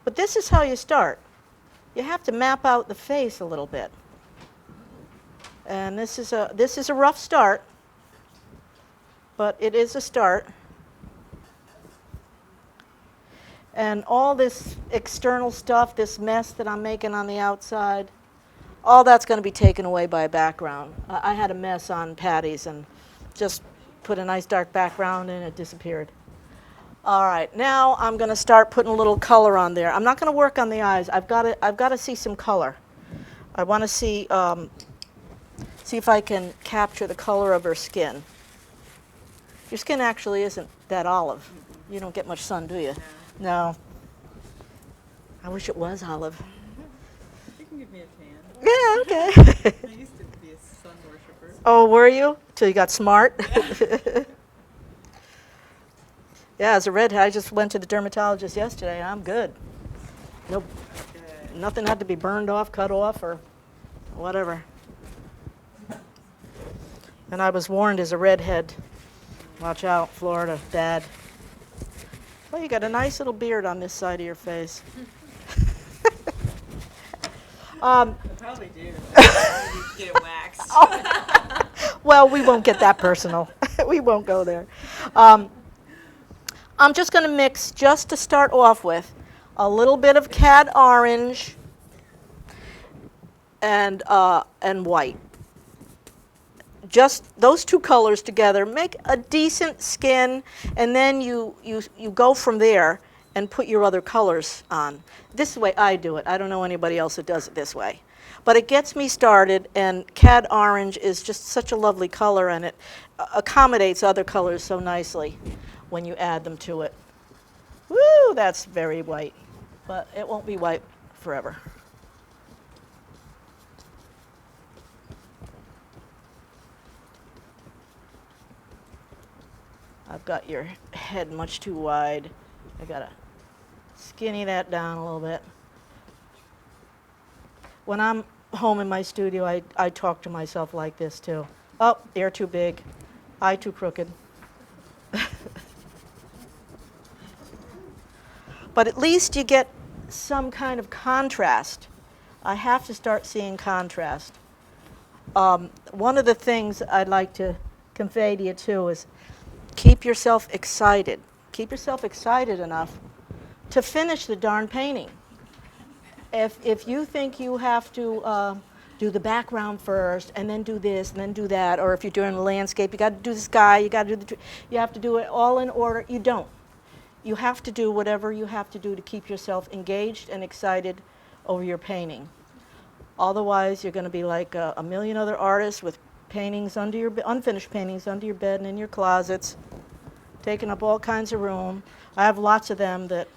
But this is how you start. You have to map out the face a little bit. And this is a rough start, but it is a start. And all this external stuff, this mess that I'm making on the outside, all that's going to be taken away by a background. I had a mess on Patty's and just put a nice dark background and it disappeared. All right, now I'm going to start putting a little color on there. I'm not going to work on the eyes. I've got to see some color. I want to see if I can capture the color of her skin. Your skin actually isn't that olive. You don't get much sun, do you? No. I wish it was olive. You can give me a tan. Yeah, okay. I used to be a sun worshiper. Oh, were you? Till you got smart? Yeah, as a redhead, I just went to the dermatologist yesterday. I'm good. Nope. Okay. Nothing had to be burned off, cut off, or whatever. And I was warned as a redhead, watch out, Florida, bad. Well, you got a nice little beard on this side of your face. I probably do. I need to get it waxed. Oh. Well, we won't get that personal. We won't go there. I'm just going to mix, just to start off with, a little bit of cad orange and white. Just those two colors together make a decent skin, and then you go from there and put your other colors on. This is the way I do it. I don't know anybody else that does it this way. But it gets me started, and cad orange is just such a lovely color, and it accommodates other colors so nicely when you add them to it. Woo, that's very white, but it won't be white forever. I've got your head much too wide. I gotta skinny that down a little bit. When I'm home in my studio, I talk to myself like this too. Oh, ear too big, eye too crooked. But at least you get some kind of contrast. I have to start seeing contrast. One of the things I'd like to convey to you too is keep yourself excited. Keep yourself excited enough to finish the darn painting. If you think you have to do the background first and then do this and then do that, or if you're doing a landscape, you got to do the sky, you got to do the tree, you have to do it all in order. You don't. You have to do whatever you have to do to keep yourself engaged and excited over your painting. Otherwise, you're going to be like a million other artists with paintings under your unfinished paintings under your bed and in your closets, taking up all kinds of room. I have lots of them that,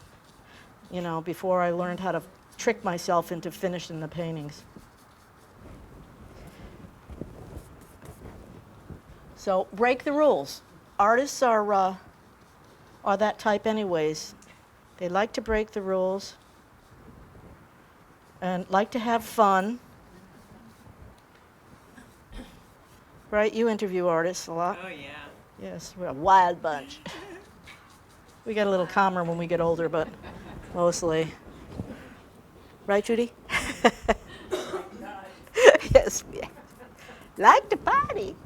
before I learned how to trick myself into finishing the paintings. So break the rules. Artists are that type anyways. They like to break the rules and like to have fun. Right? You interview artists a lot. Oh, yeah. Yes, we're a wild bunch. We get a little calmer when we get older, but mostly. Right, Judy? Yes. Yeah. Like to party.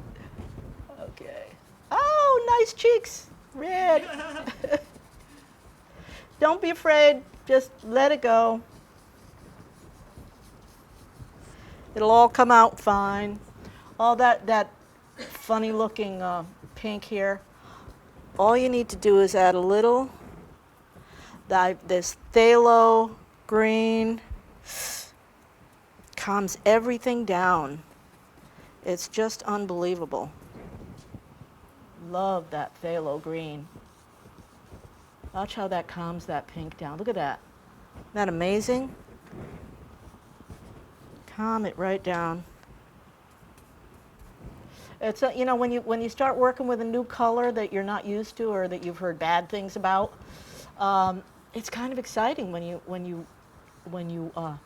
Okay. Oh, nice cheeks. Red. Don't be afraid. Just let it go. It'll all come out fine. All that funny looking pink here. All you need to do is add a little this phthalo green. Calms everything down. It's just unbelievable. Love that phthalo green. Watch how that calms that pink down. Look at that. Isn't that amazing? Calm it right down. It's when you start working with a new color that you're not used to or that you've heard bad things about, it's kind of exciting when you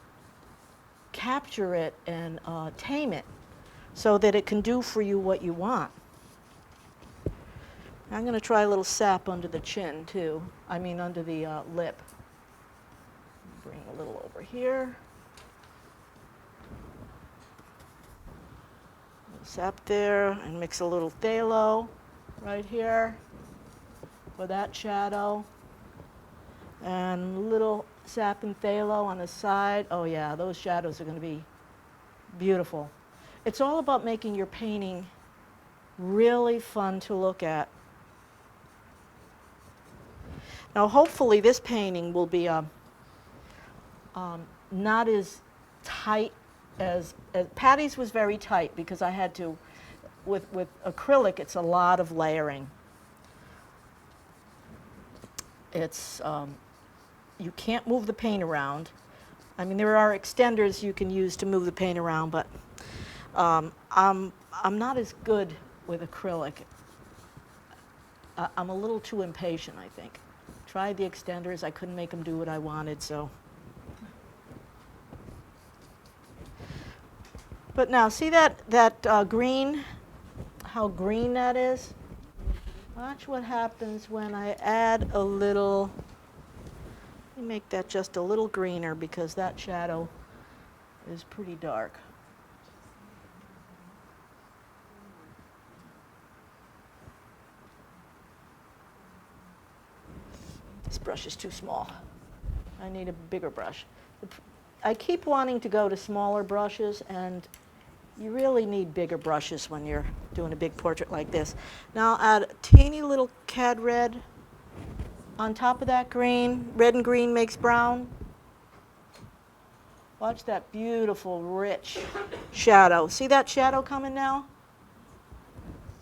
capture it and tame it so that it can do for you what you want. I'm going to try a little sap under the chin too. I mean under the lip. Bring a little over here. Sap there, and mix a little phthalo right here for that shadow. And a little sap and phthalo on the side. Oh yeah, those shadows are going to be beautiful. It's all about making your painting really fun to look at. Now hopefully this painting will be not as tight as Patty's was very tight because I had to, with acrylic it's a lot of layering. It's, you can't move the paint around. I mean, there are extenders you can use to move the paint around, but I'm not as good with acrylic. I'm a little too impatient, I think. Tried the extenders, I couldn't make them do what I wanted, so. But now, see that green, how green that is? Watch what happens when I add a little, let me make that just a little greener because that shadow is pretty dark. This brush is too small. I need a bigger brush. I keep wanting to go to smaller brushes, and you really need bigger brushes when you're doing a big portrait like this. Now I'll add a teeny little cad red on top of that green. Red and green makes brown. Watch that beautiful, rich shadow. See that shadow coming now?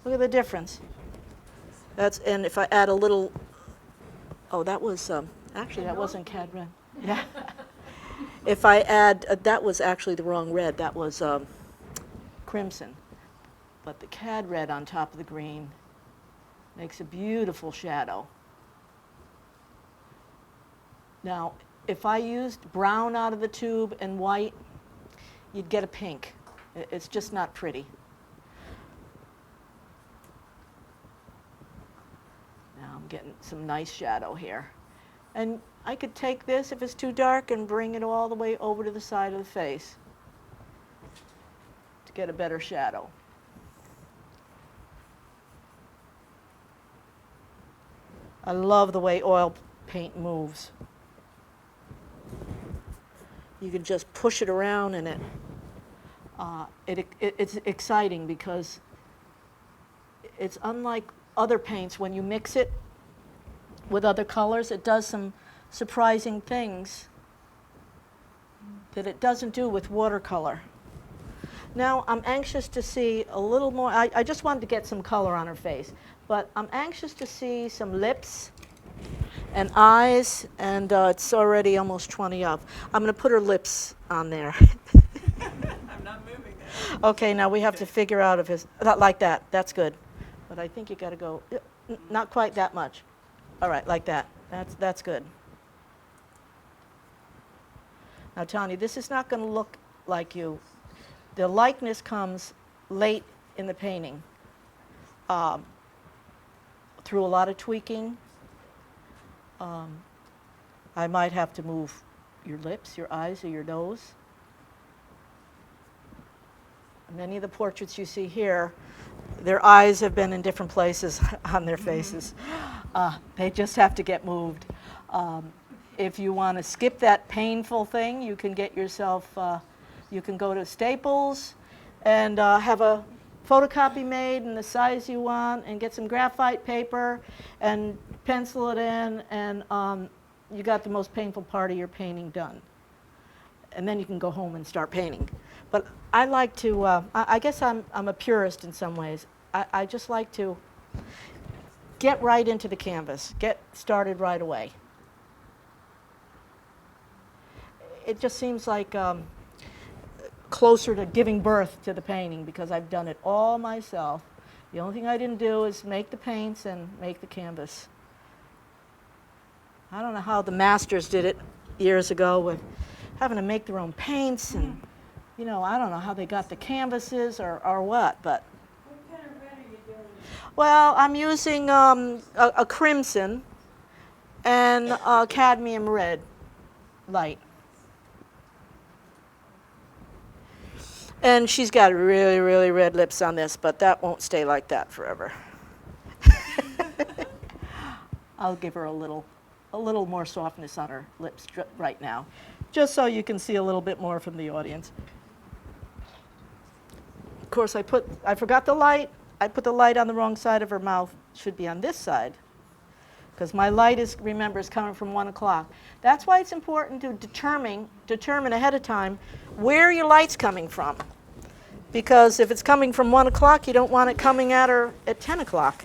Look at the difference. And if I add a little, oh, that was, actually that wasn't cad red. Yeah. If I add, that was actually the wrong red. That was crimson. But the cad red on top of the green makes a beautiful shadow. Now, if I used brown out of the tube and white, you'd get a pink. It's just not pretty. Now I'm getting some nice shadow here. And I could take this, if it's too dark, and bring it all the way over to the side of the face to get a better shadow. I love the way oil paint moves. You can just push it around, and it's exciting because it's unlike other paints. When you mix it with other colors, it does some surprising things that it doesn't do with watercolor. Now I'm anxious to see a little more. I just wanted to get some color on her face, but I'm anxious to see some lips and eyes, and it's already almost 20 up. I'm going to put her lips on there. I'm not moving that. Okay, now we have to figure out if it's not like that. That's good, but I think you got to go not quite that much. All right, like that. That's good. Now, Tanya, this is not going to look like you. The likeness comes late in the painting through a lot of tweaking. I might have to move your lips, your eyes, or your nose. Many of the portraits you see here, their eyes have been in different places on their faces. They just have to get moved. If you want to skip that painful thing, you can get yourself, you can go to Staples and have a photocopy made in the size you want, and get some graphite paper and pencil it in, and you got the most painful part of your painting done. And then you can go home and start painting. But I like to, I guess I'm a purist in some ways. I just like to get right into the canvas, get started right away. It just seems like closer to giving birth to the painting because I've done it all myself. The only thing I didn't do is make the paints and make the canvas. I don't know how the masters did it years ago with having to make their own paints, and you know, I don't know how they got the canvases or what, but. What kind of red are you doing? Well, I'm using a crimson and a cadmium red light. And she's got really, really red lips on this, but that won't stay like that forever. I'll give her a little more softness on her lips right now, just so you can see a little bit more from the audience. Of course, I forgot the light. I put the light on the wrong side of her mouth. It should be on this side, because my light is coming from 1 o'clock. That's why it's important to determine ahead of time where your light's coming from. Because if it's coming from 1 o'clock, you don't want it coming at her at 10 o'clock.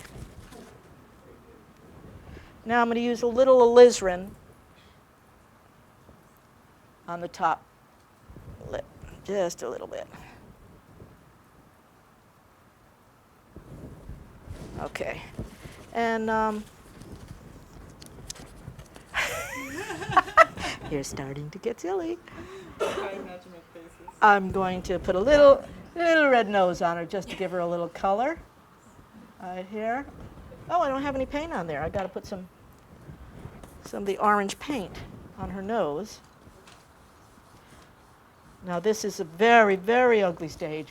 Now I'm going to use a little alizarin on the top lip, just a little bit. Okay, and you're starting to get silly. I'm going to put a little red nose on her just to give her a little color. Right here. Oh, I don't have any paint on there. I got to put some of the orange paint on her nose. Now this is a very, very ugly stage.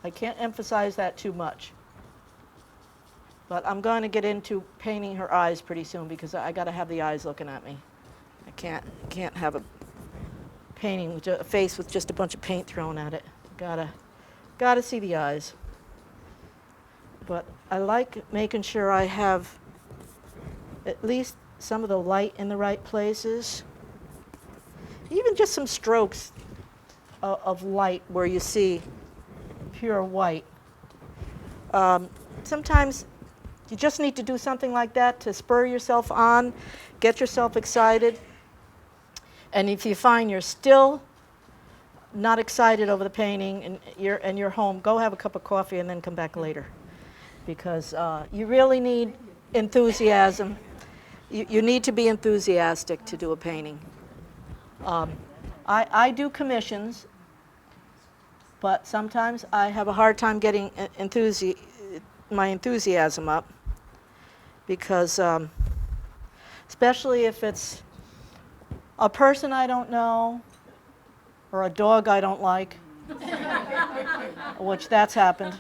I can't emphasize that too much. But I'm going to get into painting her eyes pretty soon because I got to have the eyes looking at me. I can't have a painting with a face with just a bunch of paint thrown at it. Gotta see the eyes. But I like making sure I have at least some of the light in the right places. Even just some strokes of light where you see pure white. Sometimes you just need to do something like that to spur yourself on, get yourself excited. And if you find you're still not excited over the painting and you're home, go have a cup of coffee and then come back later. Because you really need enthusiasm. You need to be enthusiastic to do a painting. I do commissions, but sometimes I have a hard time getting my enthusiasm up because especially if it's a person I don't know or a dog I don't like, which that's happened.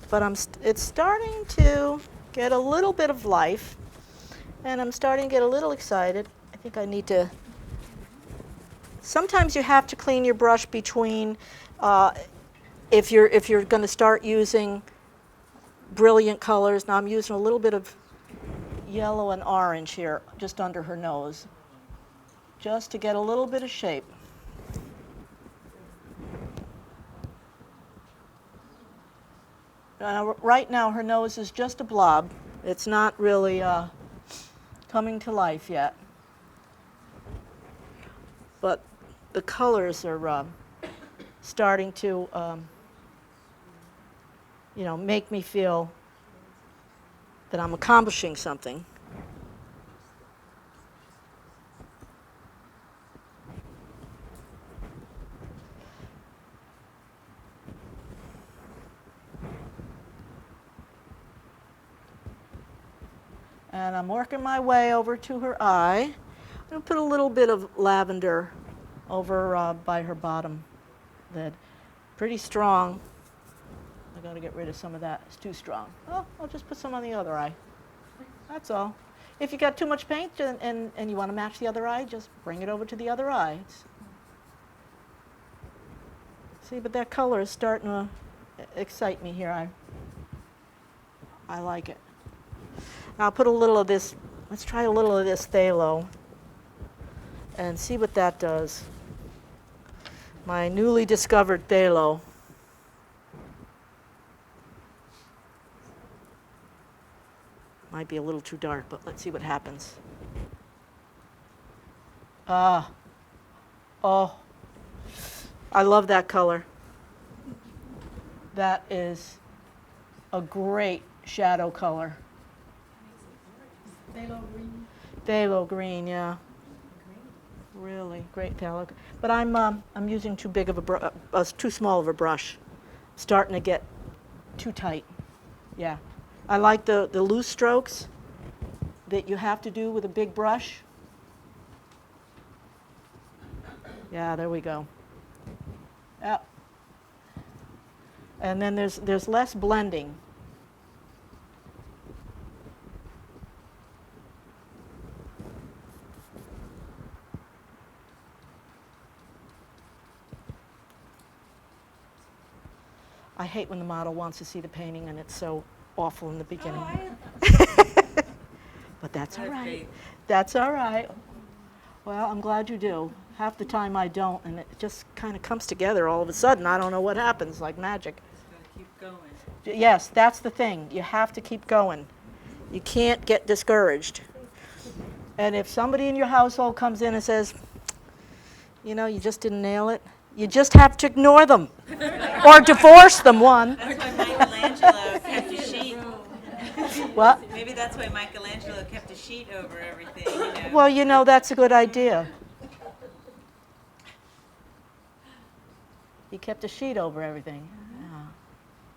But it's starting to get a little bit of life, and I'm starting to get a little excited. I think I need to. Sometimes you have to clean your brush between, if you're going to start using brilliant colors. Now I'm using a little bit of yellow and orange here, just under her nose, just to get a little bit of shape. Right now, her nose is just a blob. It's not really coming to life yet. But the colors are starting to, make me feel that I'm accomplishing something. And I'm working my way over to her eye. I'm going to put a little bit of lavender over by her bottom lid. Pretty strong. I got to get rid of some of that. It's too strong. Oh, I'll just put some on the other eye. That's all. If you got too much paint and you want to match the other eye, just bring it over to the other eye. See, but that color is starting to excite me here. I like it. Now I'll put a little of this, let's try a little of this phthalo and see what that does. My newly discovered phthalo. Might be a little too dark, but let's see what happens. Oh, I love that color. That is a great shadow color. Phthalo green. Phthalo green, yeah. Really great phthalo. But I'm using too big of too small of a brush. Starting to get too tight. Yeah. I like the loose strokes, that you have to do with a big brush. Yeah, there we go. Yep. And then there's less blending. I hate when the model wants to see the painting and it's so awful in the beginning. But that's all right. That's all right. Well, I'm glad you do. Half the time I don't, and it just kind of comes together all of a sudden. I don't know what happens, like magic. Just gotta keep going. Yes, that's the thing. You have to keep going. You can't get discouraged. And if somebody in your household comes in and says, you know, you just didn't nail it, you just have to ignore them. Or divorce them, one. That's why Michelangelo kept a sheet. What? Maybe that's why Michelangelo kept a sheet over everything, you know. Well, you know, that's a good idea. He kept a sheet over everything. Yeah.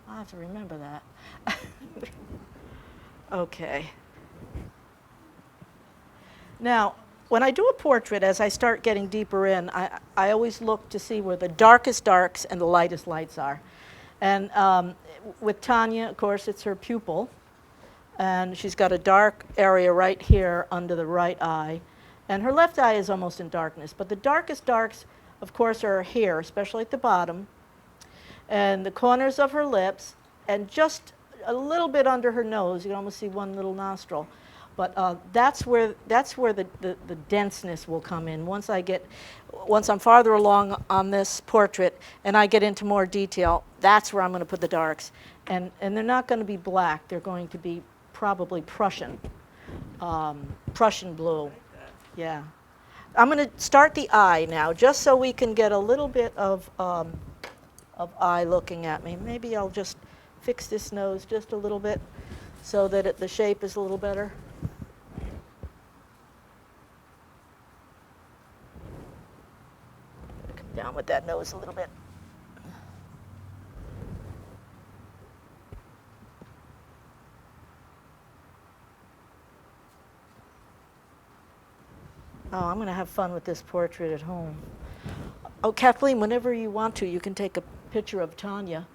I'll have to remember that. Okay. Now, when I do a portrait, as I start getting deeper in, I always look to see where the darkest darks and the lightest lights are. And with Tanya, of course, it's her pupil. And she's got a dark area right here under the right eye. And her left eye is almost in darkness. But the darkest darks, of course, are here, especially at the bottom, and the corners of her lips, and just a little bit under her nose. You can almost see one little nostril. But that's where the denseness will come in. Once I'm farther along on this portrait and I get into more detail, that's where I'm going to put the darks. And they're not going to be black. They're going to be probably Prussian blue. Yeah. I'm going to start the eye now, just so we can get a little bit of eye looking at me. Maybe I'll just fix this nose just a little bit so that the shape is a little better. Come down with that nose a little bit. Oh, I'm going to have fun with this portrait at home. Oh, Kathleen, whenever you want to, you can take a picture of Tanya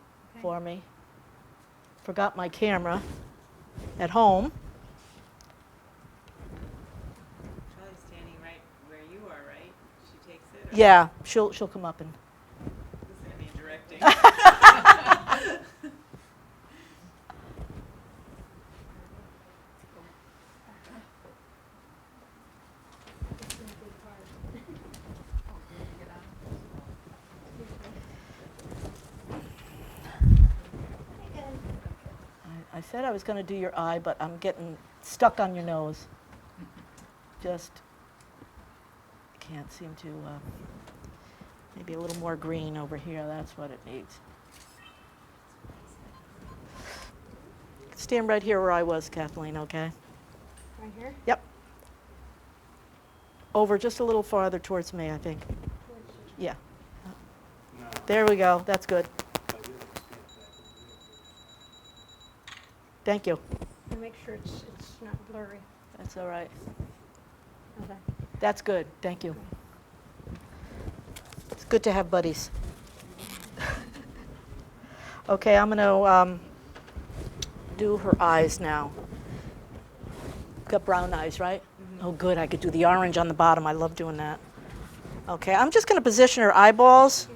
for me. Forgot my camera at home. Probably standing right where you are, right? She takes it? Yeah, she'll come up and. This is me directing. I said I was going to do your eye, but I'm getting stuck on your nose. Just can't seem to. Maybe a little more green over here. That's what it needs. Stand right here where I was, Kathleen, okay? Right here? Yep. Over just a little farther towards me, I think. Yeah. There we go. That's good. Thank you. And make sure it's not blurry. That's all right. Okay. That's good. Thank you. It's good to have buddies. Okay, I'm going to do her eyes now. Got brown eyes, right? Mm-hmm. Oh, good. I could do the orange on the bottom. I love doing that. Okay, I'm just going to position her eyeballs.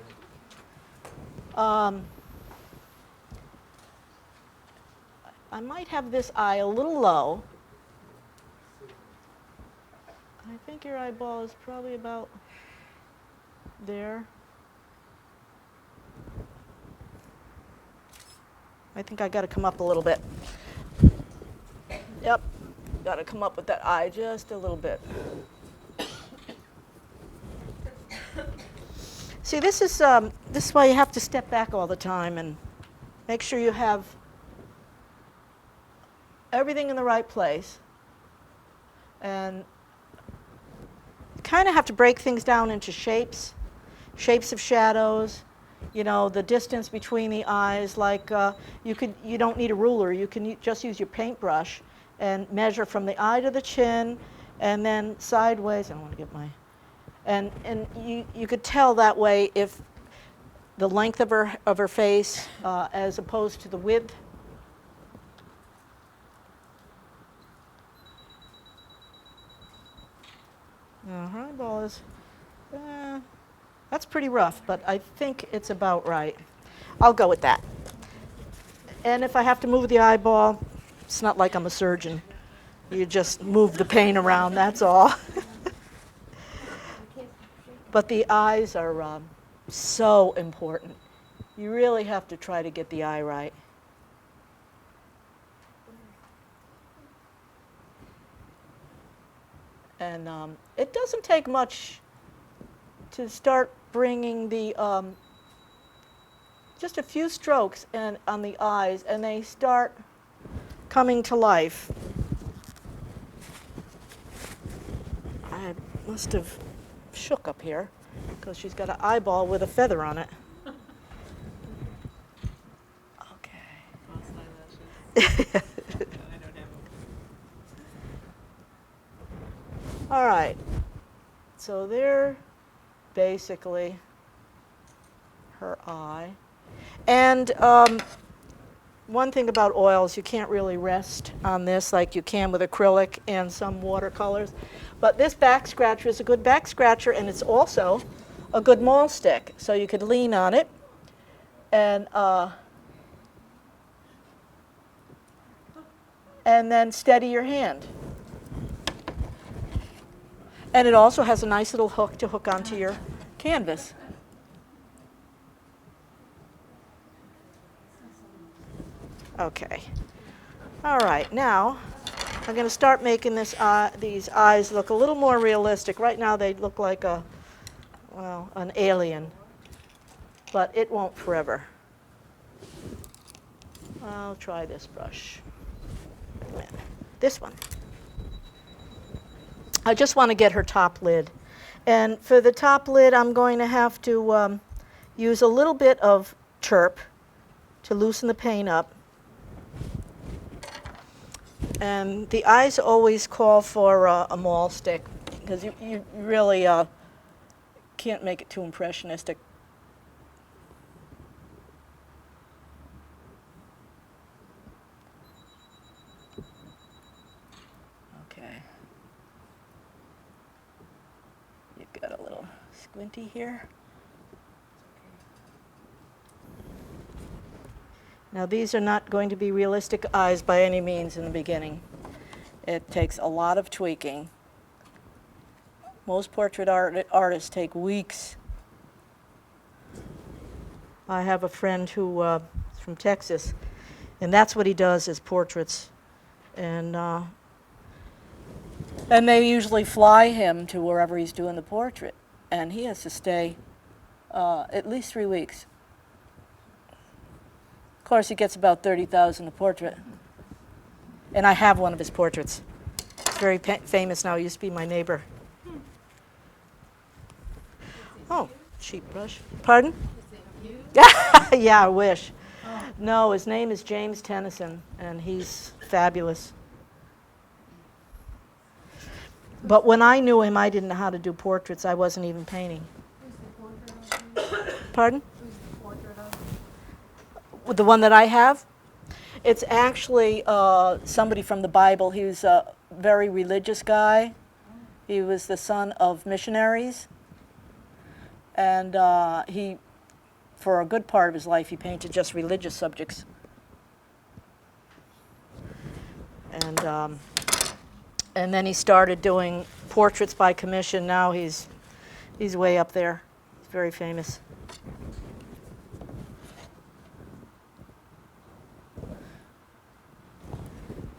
I might have this eye a little low. I think your eyeball is probably about there. I think I got to come up a little bit. Yep, got to come up with that eye just a little bit. See, this is why you have to step back all the time and make sure you have everything in the right place. And you kind of have to break things down into shapes of shadows, you know, the distance between the eyes. Like you don't need a ruler. You can just use your paintbrush and measure from the eye to the chin, and then sideways. I don't want to get my, and you could tell that way if the length of her face as opposed to the width. Now her eyeball is, that's pretty rough, but I think it's about right. I'll go with that. And if I have to move the eyeball, it's not like I'm a surgeon. You just move the paint around, that's all. But the eyes are so important. You really have to try to get the eye right. And it doesn't take much to start bringing the, just a few strokes on the eyes, and they start coming to life. I must have shook up here because she's got an eyeball with a feather on it. Okay. False eyelashes. No, I don't have them. All right. So they're basically her eye. And one thing about oils, you can't really rest on this like you can with acrylic and some watercolors. But this back scratcher is a good back scratcher, and it's also a good maul stick. So you could lean on it and then steady your hand. And it also has a nice little hook to hook onto your canvas. Okay. All right, now I'm going to start making these eyes look a little more realistic. Right now they look like an alien, but it won't forever. I'll try this brush. This one. I just want to get her top lid. And for the top lid, I'm going to have to use a little bit of chirp to loosen the paint up. And the eyes always call for a maul stick, because you really can't make it too impressionistic. Okay. You've got a little squinty here. Now these are not going to be realistic eyes by any means in the beginning. It takes a lot of tweaking. Most portrait artists take weeks. I have a friend who is from Texas, and that's what he does is portraits. And they usually fly him to wherever he's doing the portrait, and he has to stay at least 3 weeks. Of course, he gets about $30,000 a portrait. And I have one of his portraits. It's very famous now. He used to be my neighbor. Oh, cheap brush. Pardon? Yeah, I wish. No, his name is James Tennyson, and he's fabulous. But when I knew him, I didn't know how to do portraits. I wasn't even painting. Pardon? The one that I have? It's actually somebody from the Bible. He was a very religious guy. He was the son of missionaries. And he, for a good part of his life, he painted just religious subjects. And then he started doing portraits by commission. Now he's way up there. He's very famous.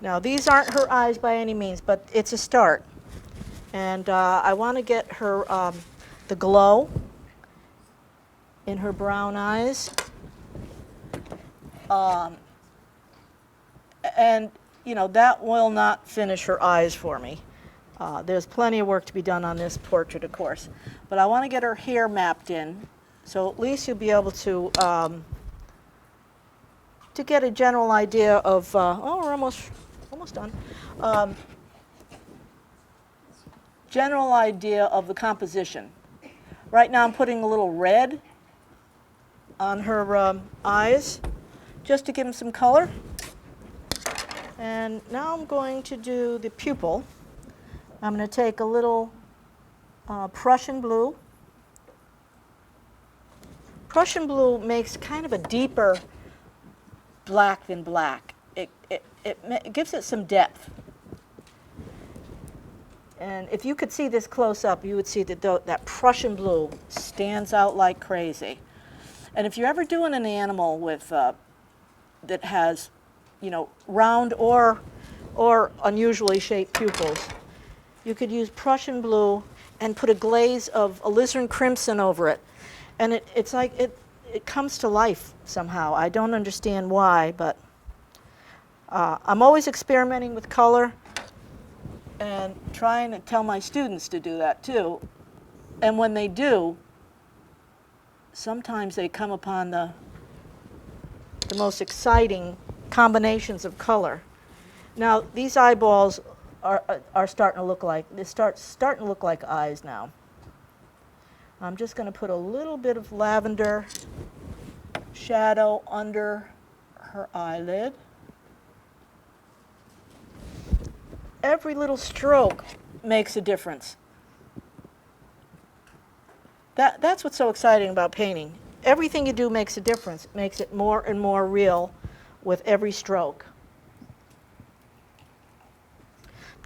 Now, these aren't her eyes by any means, but it's a start. And I want to get her the glow in her brown eyes. And, you know, that will not finish her eyes for me. There's plenty of work to be done on this portrait, of course. But I want to get her hair mapped in, so at least you'll be able to get a general idea of, oh, we're almost almost done. General idea of the composition. Right now I'm putting a little red on her eyes just to give them some color. And now I'm going to do the pupil. I'm going to take a little Prussian blue. Prussian blue makes kind of a deeper black than black. It gives it some depth. And if you could see this close up, you would see that that Prussian blue stands out like crazy. And if you're ever doing an animal with that has, you know, round or unusually shaped pupils, you could use Prussian blue and put a glaze of alizarin crimson over it. And it's like it comes to life somehow. I don't understand why, but I'm always experimenting with color and trying to tell my students to do that too. And when they do, sometimes they come upon the most exciting combinations of color. Now these eyeballs are starting to look like starting to look like eyes now. I'm just going to put a little bit of lavender shadow under her eyelid. Every little stroke makes a difference. That's what's so exciting about painting. Everything you do makes a difference. It makes it more and more real with every stroke.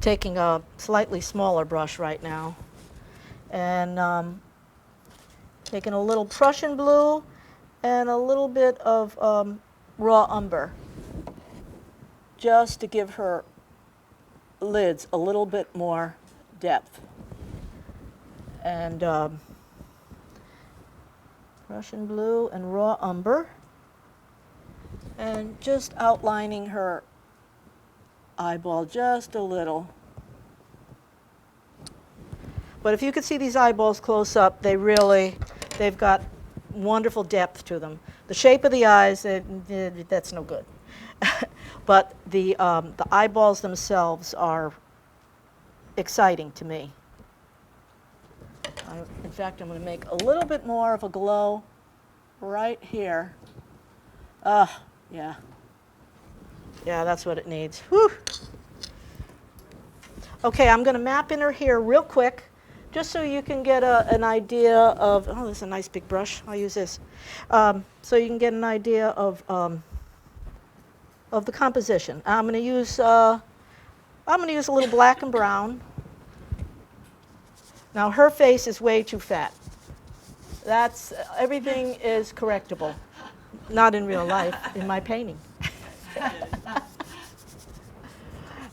Taking a slightly smaller brush right now and taking a little Prussian blue and a little bit of raw umber just to give her lids a little bit more depth. And Prussian blue and raw umber, and just outlining her eyeball just a little. But if you could see these eyeballs close up, they've got wonderful depth to them. The shape of the eyes, that's no good. But the eyeballs themselves are exciting to me. In fact, I'm going to make a little bit more of a glow right here. Yeah. Yeah, that's what it needs. Whew. Okay, I'm going to map in her hair real quick, just so you can get an idea of, oh, this is a nice big brush. I'll use this. So you can get an idea of the composition. I'm going to use a little black and brown. Now her face is way too fat. Everything is correctable. Not in real life, in my painting.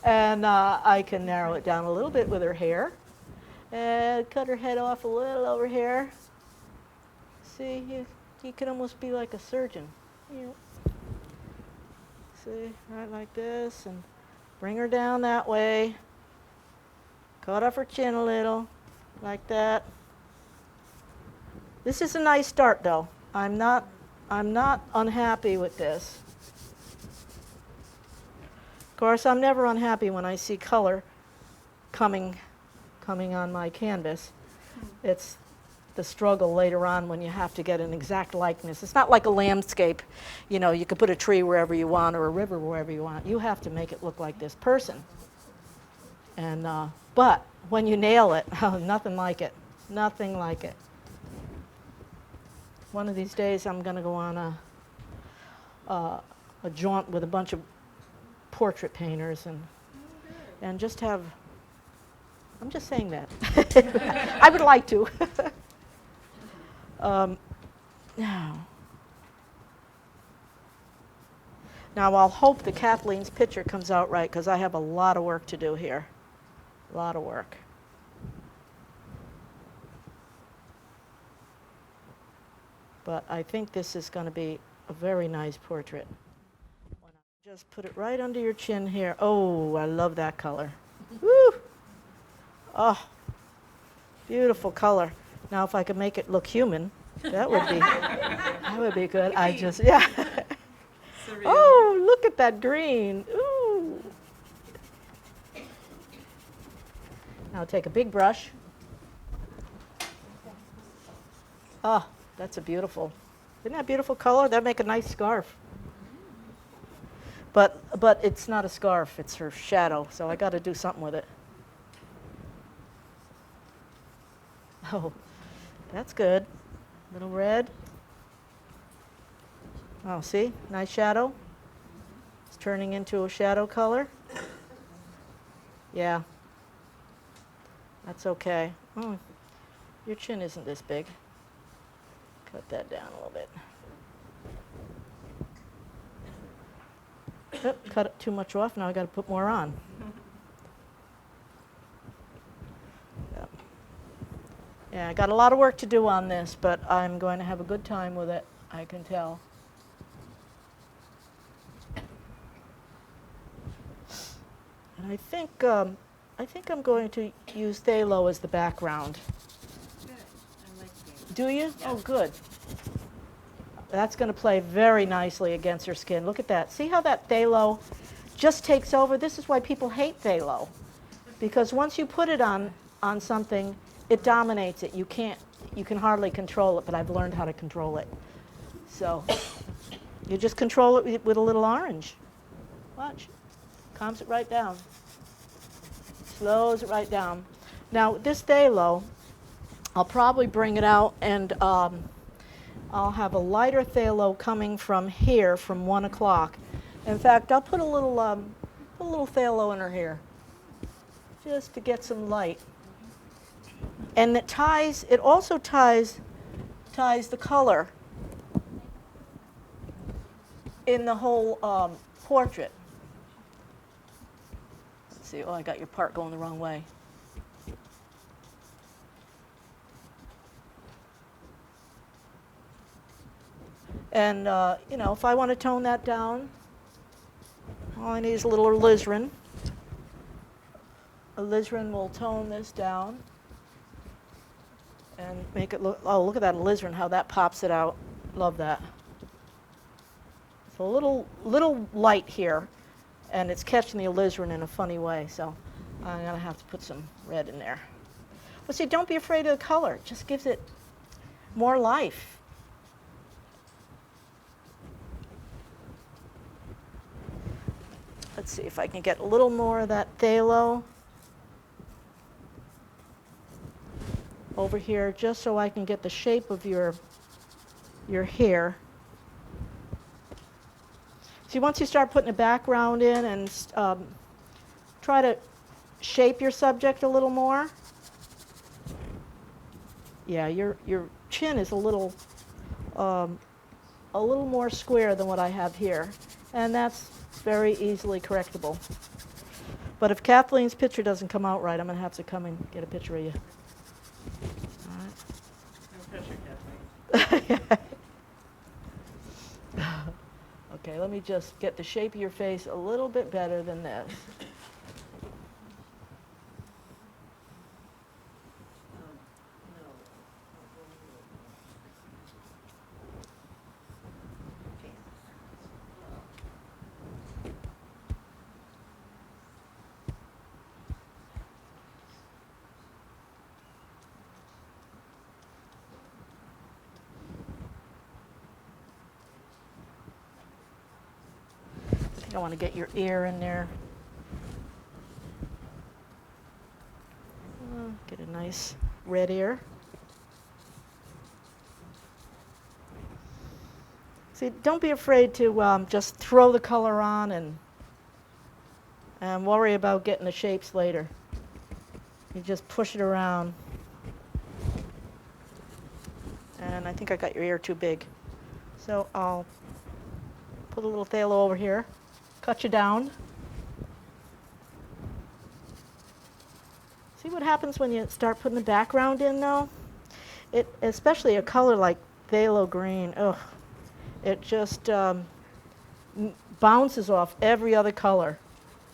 And I can narrow it down a little bit with her hair. And cut her head off a little over here. See, you can almost be like a surgeon. See, right like this, and bring her down that way. Cut off her chin a little, like that. This is a nice start, though. I'm not unhappy with this. Of course, I'm never unhappy when I see color coming on my canvas. It's the struggle later on when you have to get an exact likeness. It's not like a landscape. You know, you can put a tree wherever you want or a river wherever you want. You have to make it look like this person. And but when you nail it, nothing like it. Nothing like it. One of these days I'm going to go on a jaunt with a bunch of portrait painters and just have, I'm just saying that. I would like to. Now I'll hope that Kathleen's picture comes out right, because I have a lot of work to do here. A lot of work. But I think this is going to be a very nice portrait. Just put it right under your chin here. Oh, I love that color. Woo! Oh, beautiful color. Now, if I could make it look human, that would be good. Yeah. Surreal. Oh, look at that green. Ooh. Now take a big brush. Oh, that's a beautiful, isn't that a beautiful color? That'd make a nice scarf. But it's not a scarf, it's her shadow, so I got to do something with it. Oh, that's good. Little red. Oh, see? Nice shadow. It's turning into a shadow color. Yeah. That's okay. Oh, your chin isn't this big. Cut that down a little bit. Oop, cut it too much off. Now I got to put more on. Yep. Yeah, I got a lot of work to do on this, but I'm going to have a good time with it, I can tell. And I think I'm going to use phthalo as the background. Good. I like you. Do you? Yeah. Oh, good. That's going to play very nicely against your skin. Look at that. See how that phthalo just takes over? This is why people hate phthalo. Because once you put it on something, it dominates it. You can hardly control it, but I've learned how to control it. So you just control it with a little orange. Watch. Calms it right down. Slows it right down. Now, this phthalo, I'll probably bring it out and I'll have a lighter phthalo coming from here from 1 o'clock. In fact, I'll put a little phthalo in her hair just to get some light. And it also ties the color in the whole portrait. Let's see, oh, I got your part going the wrong way. And, you know, if I want to tone that down, all I need is a little alizarin. Alizarin will tone this down and make it look, oh, look at that alizarin, how that pops it out. Love that. It's a little light here, and it's catching the alizarin in a funny way, so I'm going to have to put some red in there. But see, don't be afraid of the color. It just gives it more life. Let's see if I can get a little more of that phthalo over here, just so I can get the shape of your hair. See, once you start putting a background in and try to shape your subject a little more. Yeah, your chin is a little more square than what I have here, and that's very easily correctable. But if Kathleen's picture doesn't come out right, I'm going to have to come and get a picture of you. All No pressure, Kathleen. right. Okay, let me just get the shape of your face a little bit better than this. I want to get your ear in there. Get a nice red ear. See, don't be afraid to just throw the color on and worry about getting the shapes later. You just push it around. And I think I got your ear too big. So I'll put a little phthalo over here. Cut you down. See what happens when you start putting the background in, though? Especially a color like phthalo green, ugh, it just bounces off every other color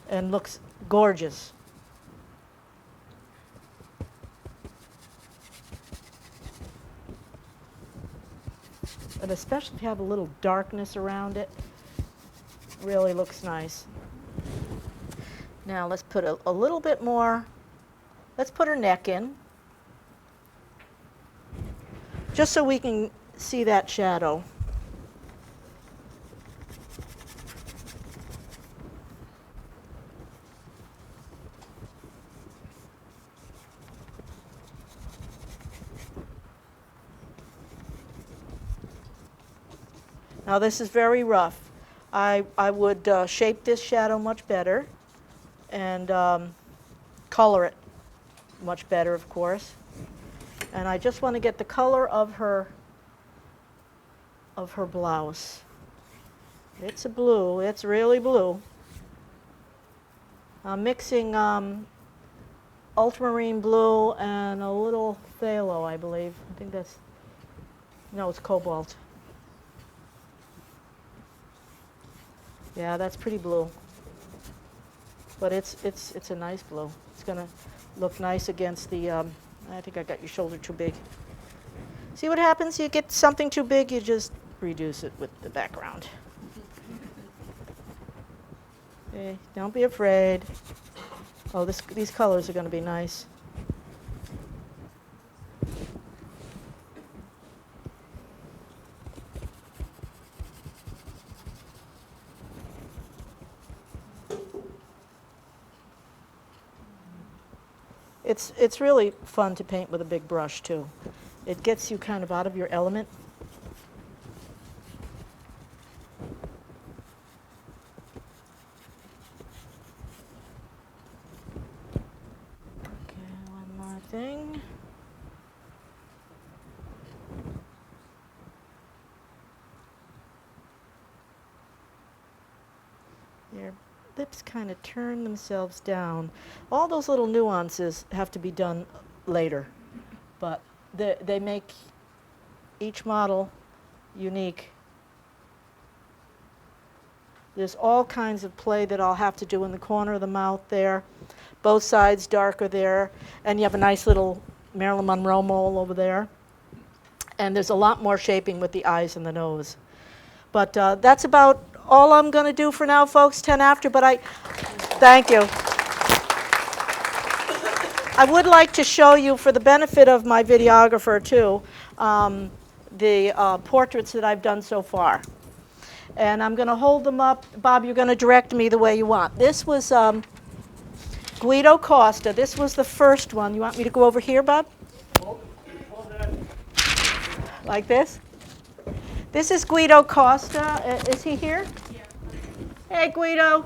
and looks gorgeous. And especially if you have a little darkness around it. Really looks nice. Now let's put a little bit more Let's put her neck in, just so we can see that shadow. Now this is very rough. I would shape this shadow much better and color it much better, of course. And I just want to get the color of her blouse. It's a blue. It's really blue. I'm mixing ultramarine blue and a little phthalo, I believe. I think that's, no, it's cobalt. Yeah, that's pretty blue. But it's a nice blue. It's going to look nice against the, I think I got your shoulder too big. See what happens? You get something too big, you just reduce it with the background. Okay, don't be afraid. Oh, these colors are going to be nice. It's really fun to paint with a big brush, too. It gets you kind of out of your element. Okay, one more thing. Your lips kind of turn themselves down. All those little nuances have to be done later, but they make each model unique. There's all kinds of play that I'll have to do in the corner of the mouth there, both sides darker there, and you have a nice little Marilyn Monroe mole over there. And there's a lot more shaping with the eyes and the nose. But that's about all I'm going to do for now, folks, 10 after, but thank you. I would like to show you, for the benefit of my videographer, too, the portraits that I've done so far. And I'm going to hold them up. Bob, you're going to direct me the way you want. This was Guido Costa. This was the first one. You want me to go over here, Bob? Like this? This is Guido Costa. Is he here? Hey, Guido.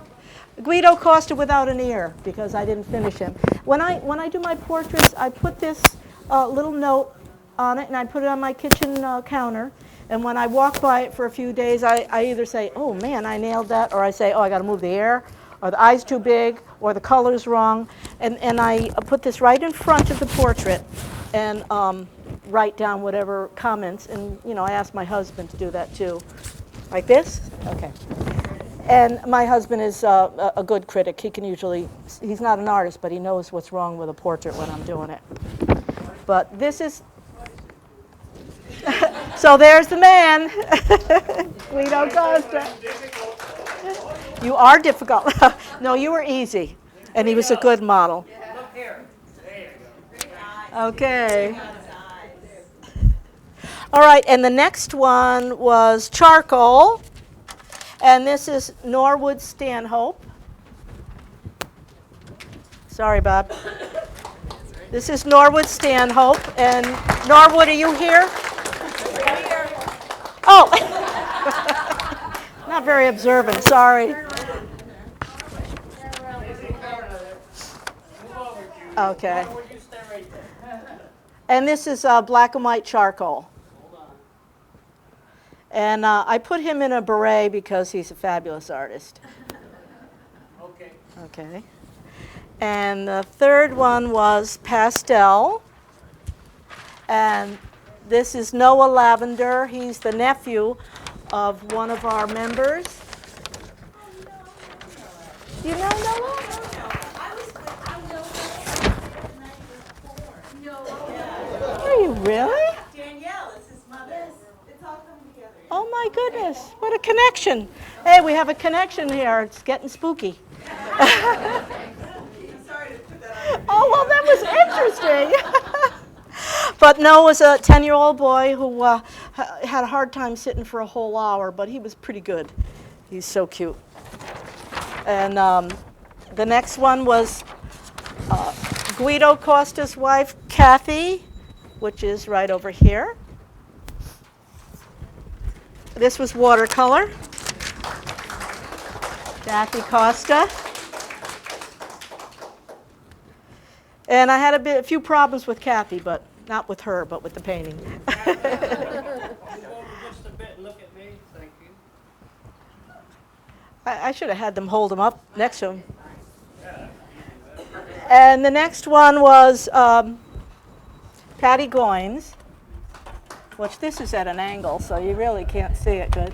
Guido Costa without an ear, because I didn't finish him. When I do my portraits, I put this little note on it, and I put it on my kitchen counter. And when I walk by it for a few days, I either say, oh, man, I nailed that, or I say, oh, I got to move the ear, or the eye's too big, or the color's wrong. And I put this right in front of the portrait and write down whatever comments. And, you know, I ask my husband to do that, too. Like this? Okay. And my husband is a good critic. He can usually, he's not an artist, but he knows what's wrong with a portrait when I'm doing it. But this is, so there's the man, Guido Costa. You are difficult. No, you were easy. And he was a good model. Okay. All right, and the next one was charcoal. And this is Norwood Stanhope. Sorry, Bob. This is Norwood Stanhope. And Norwood, are you here? Oh, not very observant, sorry. Okay. And this is black and white charcoal. And I put him in a beret because he's a fabulous artist. Okay. Okay. And the third one was pastel. And this is Noah Lavender. He's the nephew of one of our members. You know Noah? Are you really? Danielle is his mother. It's all coming together. Oh my goodness, what a connection. Hey, we have a connection here. It's getting spooky. I'm sorry to put that on. Oh, well, that was interesting. But Noah was a 10-year-old boy who had a hard time sitting for a whole hour, but he was pretty good. He's so cute. And the next one was Guido Costa's wife, Kathy, which is right over here. This was watercolor. Kathy Costa. And I had a few problems with Kathy, but not with her, but with the painting. Just a bit and look at me. Thank you. I should have had them hold them up next to him. And the next one was Patty Goines, which this is at an angle, so you really can't see it good.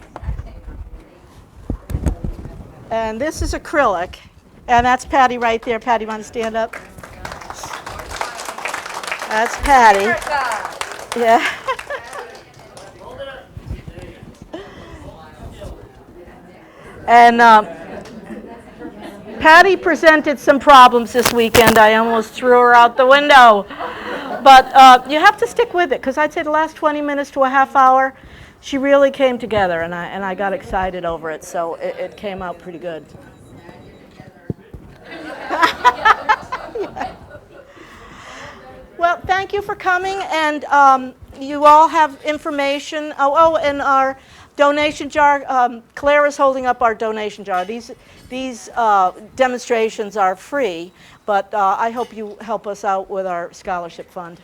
And this is acrylic, and that's Patty right there. Patty, want to stand up? That's Patty. Yeah. And Patty presented some problems this weekend. I almost threw her out the window. But you have to stick with it, because I'd say the last 20 minutes to a half hour, she really came together, and I got excited over it, so it came out pretty good. Well, thank you for coming, and you all have information. Oh, and our donation jar. Claire is holding up our donation jar. These demonstrations are free, but I hope you help us out with our scholarship fund.